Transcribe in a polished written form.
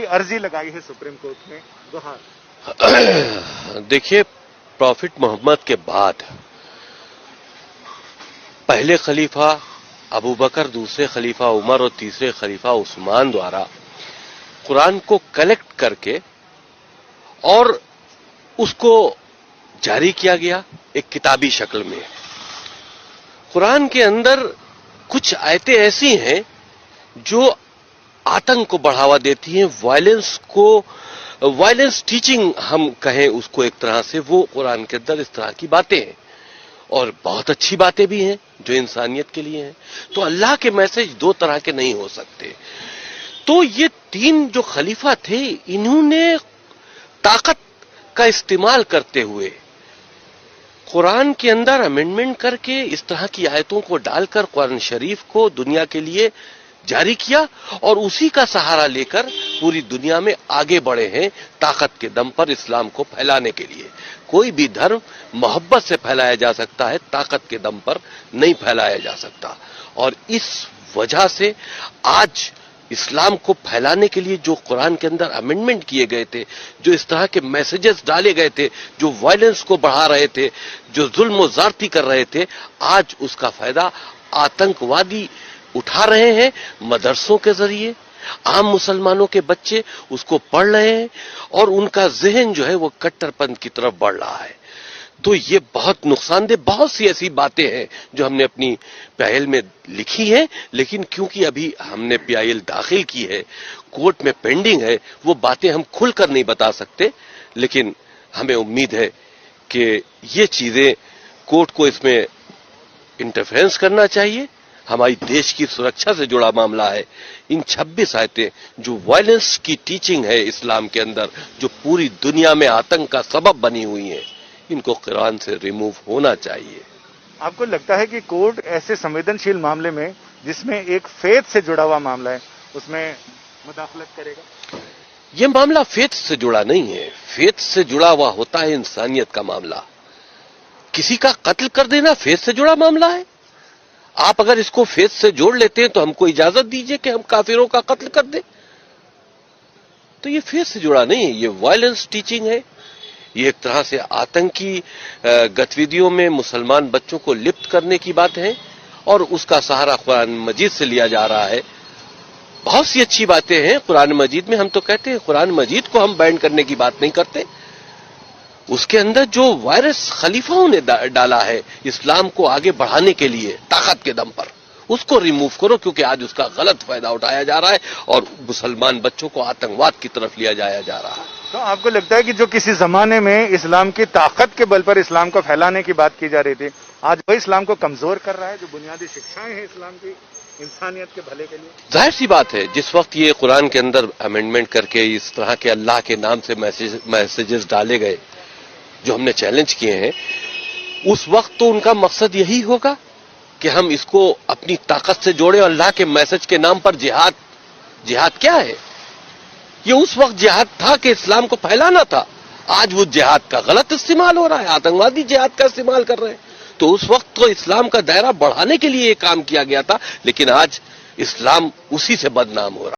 عرضی لگائی ہے سپریم کورٹ میں بہار؟ دیکھیے، پروفٹ محمد کے بعد پہلے خلیفہ ابو بکر، دوسرے خلیفہ عمر اور تیسرے خلیفہ عثمان دوارا قرآن کو کلیکٹ کر کے اور اس کو جاری کیا گیا ایک کتابی شکل میں۔ قرآن کے اندر کچھ آیتیں ایسی ہیں جو آتنک کو بڑھاوا دیتی ہیں، وائلنس ٹیچنگ ہم کہیں اس کو ایک طرح سے، وہ قرآن کے اندر اس طرح کی باتیں ہیں، اور بہت اچھی باتیں بھی ہیں جو انسانیت کے لیے ہیں۔ تو اللہ کے میسج دو طرح کے نہیں ہو سکتے۔ تو یہ تین جو خلیفہ تھے، انہوں نے طاقت کا استعمال کرتے ہوئے قرآن کے اندر امینڈمنٹ کر کے اس طرح کی آیتوں کو ڈال کر قرآن شریف کو دنیا کے لیے جاری کیا، اور اسی کا سہارا لے کر پوری دنیا میں آگے بڑھے ہیں طاقت کے دم پر اسلام کو پھیلانے کے لیے۔ کوئی بھی دھرم محبت سے پھیلایا جا سکتا ہے، طاقت کے دم پر نہیں پھیلایا جا سکتا۔ اور اس وجہ سے آج اسلام کو پھیلانے کے لیے جو قرآن کے اندر امینڈمنٹ کیے گئے تھے، جو اس طرح کے میسیجز ڈالے گئے تھے، جو وائلنس کو بڑھا رہے تھے، جو ظلم و زیادتی کر رہے تھے، آج اس کا فائدہ آتنکوادی اٹھا رہے ہیں۔ مدرسوں کے ذریعے عام مسلمانوں کے بچے اس کو پڑھ رہے ہیں، اور ان کا ذہن جو ہے وہ کٹر پنتھ کی طرف بڑھ رہا ہے۔ تو یہ بہت نقصان دہ، بہت سی ایسی باتیں ہیں جو ہم نے اپنی پہل میں لکھی ہیں، لیکن کیونکہ ابھی ہم نے PIL داخل کی ہے، کورٹ میں پینڈنگ ہے، وہ باتیں ہم کھل کر نہیں بتا سکتے، لیکن ہمیں امید ہے کہ یہ چیزیں کورٹ کو اس میں انٹرفیرنس کرنا چاہیے۔ ہماری دیش کی سرکشا سے جڑا معاملہ ہے۔ ان 26 آیتیں جو وائلنس کی ٹیچنگ ہے اسلام کے اندر، جو پوری دنیا میں آتنک کا سبب بنی ہوئی ہیں، ان کو قرآن سے ریموو ہونا چاہیے۔ آپ کو لگتا ہے کہ کورٹ ایسے سنویدنشیل معاملے میں، جس میں ایک فیتھ سے جڑا ہوا معاملہ ہے، اس میں مداخلت کرے گا؟ یہ معاملہ فیتھ سے جڑا نہیں ہے، فیتھ سے جڑا ہوا ہوتا ہے انسانیت کا معاملہ۔ کسی کا قتل کر دینا فیتھ سے جڑا معاملہ ہے؟ آپ اگر اس کو فیتھ سے جوڑ لیتے ہیں تو ہم کو اجازت دیجئے کہ ہم کافروں کا قتل کر دیں۔ تو یہ فیتھ سے جڑا نہیں ہے، یہ وائلنس ٹیچنگ ہے، یہ ایک طرح سے آتنکی گتیویدیوں میں مسلمان بچوں کو لپت کرنے کی بات ہے، اور اس کا سہارا قرآن مجید سے لیا جا رہا ہے۔ بہت سی اچھی باتیں ہیں قرآن مجید میں، ہم تو کہتے ہیں قرآن مجید کو ہم بینڈ کرنے کی بات نہیں کرتے، اس کے اندر جو وائرس خلیفاؤں نے ڈالا ہے اسلام کو آگے بڑھانے کے لیے طاقت کے دم پر، اس کو ریموو کرو، کیونکہ آج اس کا غلط فائدہ اٹھایا جا رہا ہے اور مسلمان بچوں کو آتنکواد کی طرف لیا جایا جا رہا ہے۔ تو آپ کو لگتا ہے کہ جو کسی زمانے میں اسلام کی طاقت کے بل پر اسلام کو پھیلانے کی بات کی جا رہی تھی، آج وہ اسلام کو کمزور کر رہا ہے، جو بنیادی شکشائیں ہیں اسلام کی انسانیت کے بھلے کے لیے؟ ظاہر سی بات ہے، جس وقت یہ قرآن کے اندر امینڈمنٹ کر کے اس طرح کے اللہ کے نام سے میسیجز ڈالے گئے جو ہم نے چیلنج کیے ہیں، اس وقت تو ان کا مقصد یہی ہوگا کہ ہم اس کو اپنی طاقت سے جوڑیں، اور اللہ کے میسج کے نام پر جہاد کیا ہے؟ یہ اس وقت جہاد تھا کہ اسلام کو پھیلانا تھا، آج وہ جہاد کا غلط استعمال ہو رہا ہے، آتنکوادی جہاد کا استعمال کر رہے ہیں۔ تو اس وقت تو اسلام کا دائرہ بڑھانے کے لیے یہ کام کیا گیا تھا، لیکن آج اسلام اسی سے بدنام ہو رہا ہے۔